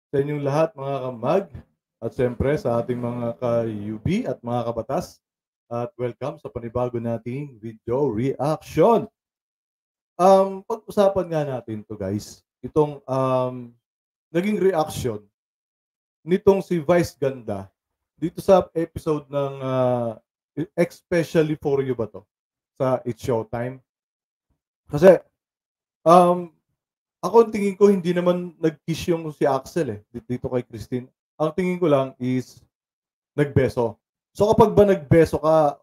sa inyong lahat mga kamag at siyempre sa ating mga ka-UB at mga kabatas at welcome sa panibago nating video reaction. Pag-usapan nga natin to guys, itong naging reaction nitong si Vice Ganda dito sa episode ng Especially for You ba to? Sa It's Showtime. Kasi um, ako ang tingin ko hindi naman nag-kiss yung si Axel dito kay Christine. Ang tingin ko lang is nagbeso. So kapag ba nagbeso ka,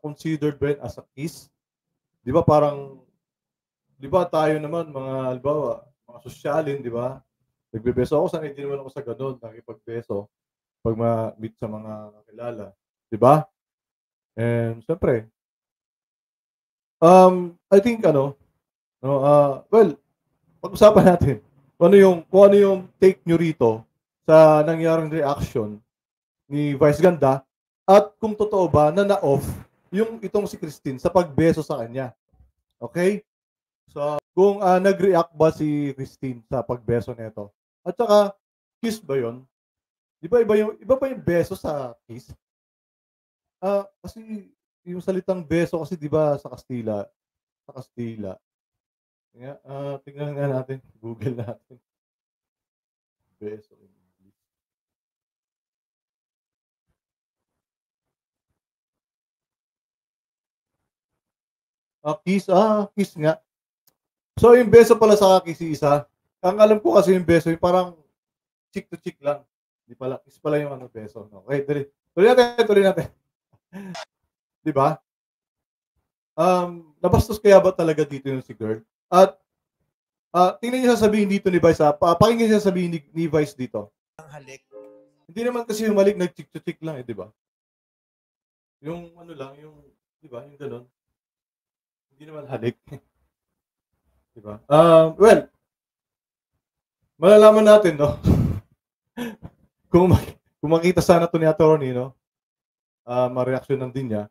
considered ba yun as a kiss? 'Di ba parang 'di ba tayo naman mga halimbawa, mga sosyalin, 'di ba? Nagbebeso ako, sanay din naman ako sa gano'n, nakikipagbeso pag ma-meet sa mga kakilala, 'di ba? And siyempre, I think no, well, pag-usapan natin kung ano yung take nyo rito sa nangyaring reaction ni Vice Ganda at kung totoo ba na na-off yung itong si Christine sa pagbeso sa kanya. Okay? So, kung nag-react ba si Christine sa pagbeso nito? At saka, kiss ba yon? Di ba iba pa yung beso sa kiss? Kasi yung salitang beso kasi di ba sa Kastila, tingnan nga natin, Google natin. Beso. Kiss nga. So, yung beso pala sa kiss isa. Ang alam ko kasi yung beso, yung parang chick to chick lang. Di pala, kiss pala yung beso. Okay, tuloy natin. Di ba? Nabastos kaya ba talaga dito yung si girl? At tingnan niyo sasabihin dito ni Vice, pakinggan niyo sasabihin ni Vice dito. Ang halik. Hindi naman kasi yung malik nag-chick to chick lang di ba? Yung lang, yung, di ba, yung ganun. Hindi naman halik. di ba? Well, malalaman natin, no? kung, kung makita sana to ni attorney, no? Ma-reaction din niya.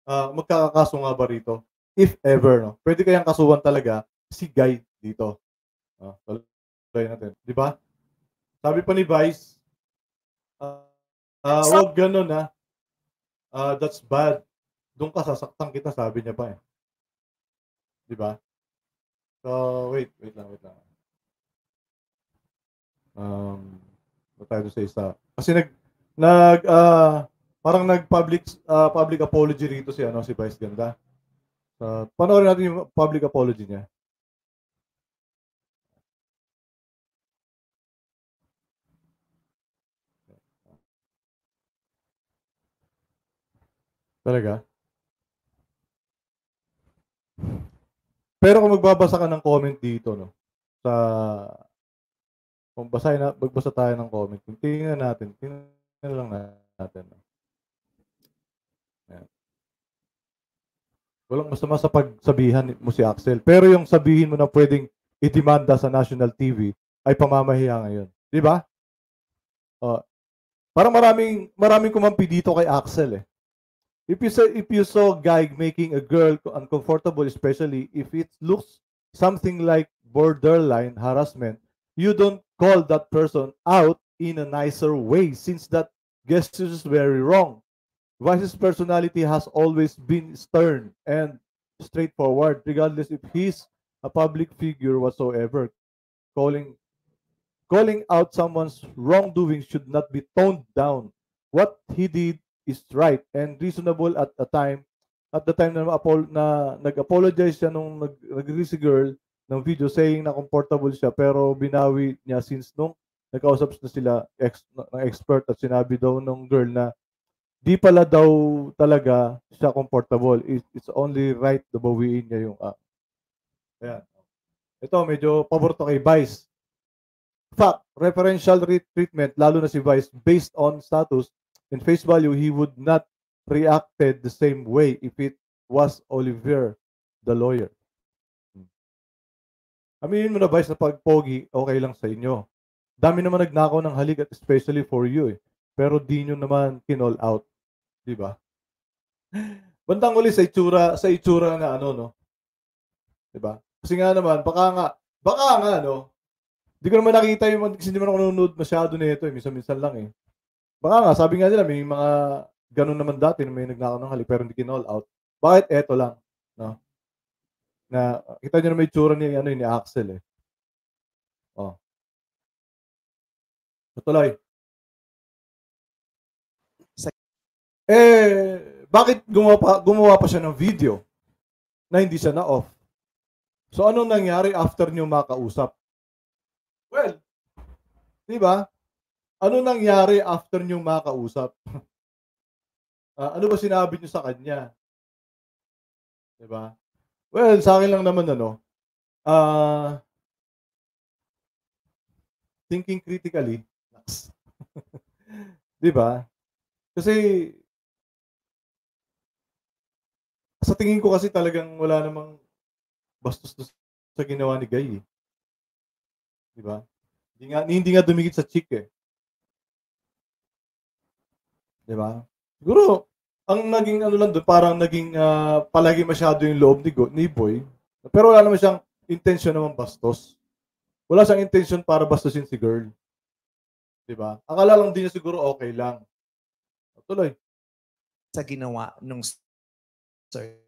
Magkakakaso nga ba rito? If ever, no? Pwede kayang kasuhan talaga si Guy dito. Tuloy natin. Di ba? Sabi pa ni Vice, wag ganun that's bad. Doon ka sasaktan kita, sabi niya pa Di ba? So, wait lang. Tayo sa isa. Kasi parang public apology rito si Vice Ganda. Panoorin natin yung public apology niya. Talaga? Pero kung magbabasa ka ng comment dito, no, kung magbasa tayo ng comment, tingnan lang natin. No? Ayan. Walang masama sa pagsabihan mo si Axel. Pero yung sabihin mo na pwedeng idemanda sa national TV ay pamamahiya ngayon. Di ba? Parang maraming kumampi dito kay Axel If you saw guy making a girl uncomfortable, especially if it looks something like borderline harassment, you don't call that person out in a nicer way since that gesture is very wrong. Vice's personality has always been stern and straightforward, regardless if he's a public figure whatsoever. Calling out someone's wrongdoing should not be toned down. What he did is right and reasonable at the time na nag-apologize siya nung nag-release si girl ng video saying na comfortable siya pero binawi niya since nung nagkausap na sila ng expert at sinabi daw nung girl na di pala daw talaga siya comfortable. It's only right na bawiin niya yung Ayan. Ito medyo pabor to kay Vice. Fact, referential treatment lalo na si Vice based on status and face value, he would not reacted the same way if it was Oliver, the lawyer. Aminin mo na Vice na pagpogi, okay lang sa inyo. Dami naman nagnakaw ng halik at especially for you Pero di nyo naman kinall out. Di ba? Bandang uli sa itsura na no? Di ba? Kasi nga naman, baka nga, no? Hindi ko naman nakita yung kasi hindi naman ako nanonood masyado nito eh. Minsan-minsan lang eh. Baka nga, sabi nga nila, may mga ganun naman dati na may nagnakaw ng halik pero hindi kinall out. Bakit eto lang? No? Na, kita nyo na may tsura ni, ano, ni Axel eh. Oh. Tuloy. Bakit gumawa pa siya ng video na hindi siya na-off? So, anong nangyari after nyo makausap? Well, di ba? Ano nangyari after nyo makausap? Ano ba sinabi nyo sa kanya? Di ba? Well, sa akin lang naman, thinking critically. Di ba? Kasi, sa tingin ko kasi talagang wala namang bastos sa ginawa ni Guy. Di ba? Hindi nga dumikit sa chick eh. Di ba? Siguro, ang naging ano lang doon, parang naging palagi masyado yung loob ni Boy. Pero wala naman siyang intention naman bastos. Wala siyang intention para bastusin si girl. Di ba? Akala lang din niya siguro okay lang. Tuloy. Sa ginawa nung search.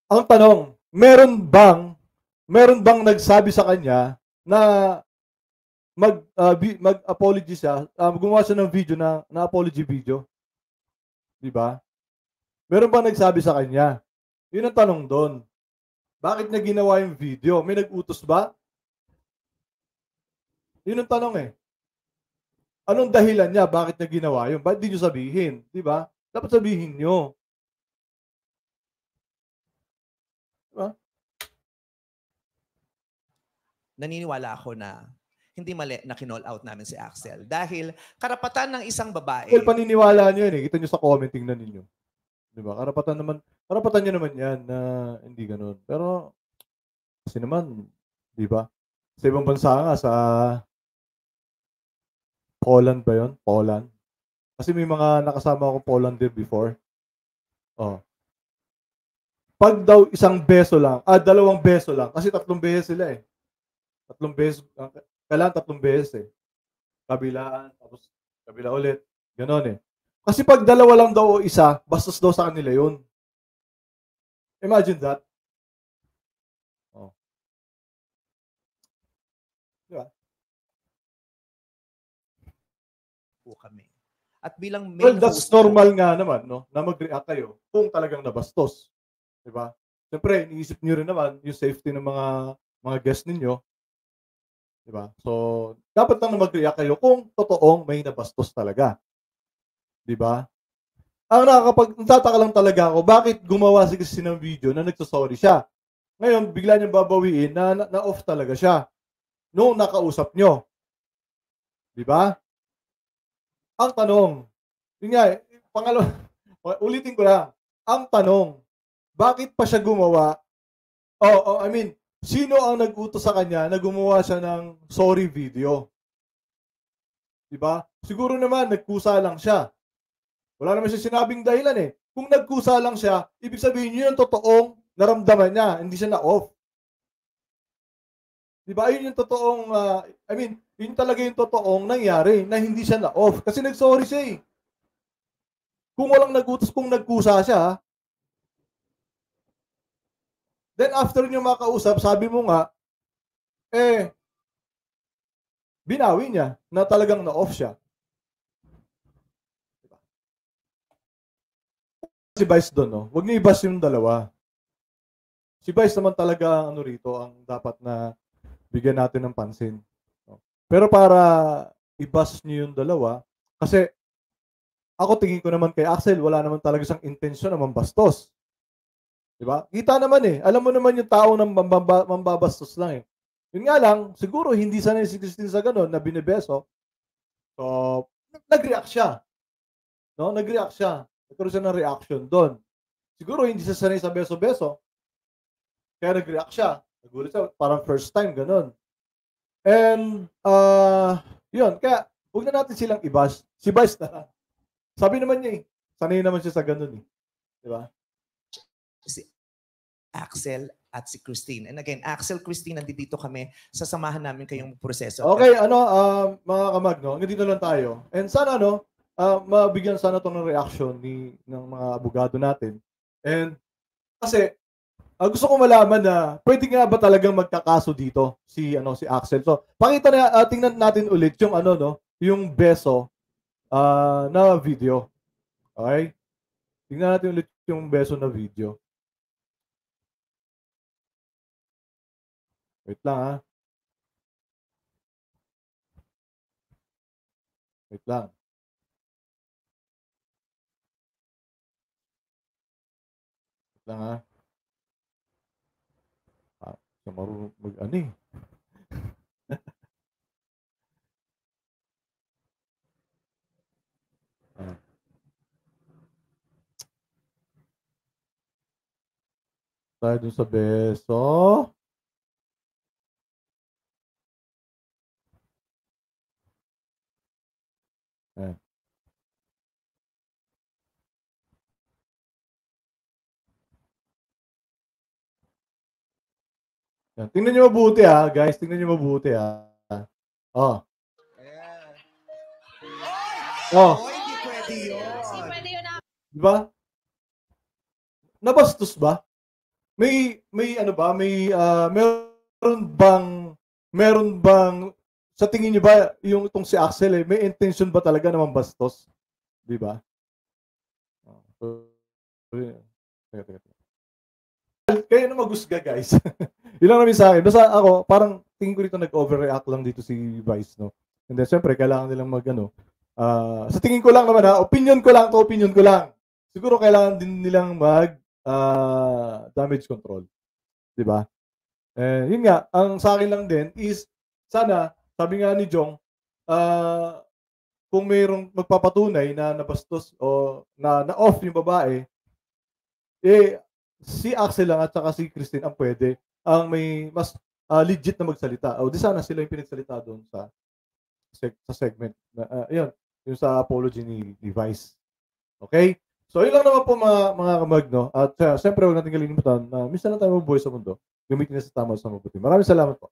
Ang tanong, meron bang nagsabi sa kanya na mag-apology siya, gumawa siya ng video na apology video? Di ba? Meron bang nagsabi sa kanya? Yun ang tanong doon. Bakit niya ginawa yung video? May nag-utos ba? Yun ang tanong eh. Anong dahilan niya? Bakit niya ginawa yun? Bakit di nyo sabihin? Di ba? Dapat sabihin nyo. Diba? Naniniwala ako na hindi mali na kinall out namin si Axel. Dahil karapatan ng isang babae. Well, paniniwala nyo yun eh. Kita nyo sa comment, tingnan ninyo. Diba? Karapatan nyo naman yan na hindi ganun. Pero, kasi naman, diba? Sa ibang bansa nga, sa Poland ba yun? Poland. Kasi may mga nakasama ako Polander before. Oh. Pag daw isang beso lang, 2 beso lang, kasi 3 beses sila eh. 3 beses, kailangan 3 beses eh. Kabilaan, tapos kabila ulit. Ganon eh. Kasi pag 2 lang daw o isa, bastos daw sa kanila yun. Imagine that. Oh. Diba? Po kami. At bilang main well, that's normal nga naman, no? Na mag-react kayo kung talagang nabastos. Diba? Siyempre, iniisip nyo rin naman yung safety ng mga guests ninyo. Diba? So, dapat lang na mag-react kayo kung totoong may nabastos talaga. Diba? Ang nagtataka lang talaga ako, bakit gumawa si kasi ng video na nagsasorry siya? Ngayon, bigla niyang babawiin na off talaga siya. Noong nakausap nyo. Diba? Ang tanong, yun nga, ulitin ko lang, ang tanong, bakit pa siya gumawa? Sino ang nag-utos sa kanya na gumawa siya ng sorry video? Diba? Siguro naman, nagkusa lang siya. Wala naman siya sinabing dahilan eh. Kung nagkusa lang siya, ibig sabihin yun yung totoong naramdaman niya, hindi siya na-off. Diba? Yun yung totoong, yun talaga yung totoong nangyari na hindi siya na-off. Kasi nag-sorry siya eh. Kung walang nag-utos, kung nagkusa siya, then after nyo makausap, sabi mo nga, binawi niya na talagang na-off siya. Diba? Si Vice doon, no? Huwag niyo i-bash yung dalawa. Si Vice naman talaga, rito, ang dapat na bigyan natin ng pansin. No? Pero para i-bash niyo yung dalawa, kasi ako tingin ko naman kay Axel, wala naman talaga siyang intensyon na mambastos. Diba? Kita naman eh. Alam mo naman yung tao na mambabastos lang eh. Yun nga lang, siguro hindi sanay si Christine sa ganun na binibeso. So, nag-react siya. No? Nag-react siya. Nagkaroon siya ng reaction doon. Siguro hindi siya sanay sa beso-beso. Kaya nag-react siya. Nagulat siya. Parang first time, ganun. And, yun. Kaya, huwag na natin silang i-bash. Si Vice na. Sabi naman niya eh. Sanay naman siya sa ganun eh. Diba? Si Axel at si Christine. And again, Axel, Christine, nandito kami. Sasamahan namin kayong proseso. Okay, mga kamag, no? Hanggang dito lang tayo. And sana, no, mabigyan sana itong ng reaction ng mga abogado natin. And kasi, gusto ko malaman na pwede nga ba talagang magkakaso dito si Axel. So, tingnan natin ulit yung yung beso na video. Okay? Tingnan natin ulit yung beso na video. Wait lang, ha. Wait lang. Wait lang, ha. Sa marunong mag-ano eh. Tayo dun sa beso. Ayan. Yan. Tingnan nyo mabuti, ha, guys. Tingnan nyo mabuti, ha. Oh. Ayan. Oh. Hindi pwede yun. Diba? Nabastos ba? May meron bang sa tingin niyo ba yung itong si Axel may intention ba talaga na mambastos? Di ba? Kaya na magusga, guys. Ilang namin sa akin. Basta ako, parang tingin ko dito nag-overreact lang dito si Vice, no? And then, syempre, kailangan nilang sa tingin ko lang naman, opinion ko lang. Siguro kailangan din nilang damage control. Di ba? Yun nga, ang sa akin lang din is, sana, sabi nga ni Jong, kung mayroong magpapatunay na nabastos o na-off yung babae, si Axel lang at saka si Christine ang pwede, ang may mas legit na magsalita. O di sana sila yung pinagsalita doon sa segment. Yun, yung sa apology ni Vice. Okay? So, yun lang naman po mga kamag, no? At siyempre, huwag natin kalimutan na minsan lang tayo mabuhay sa mundo. Gamitin na sa tama sa mabuti. Maraming salamat po.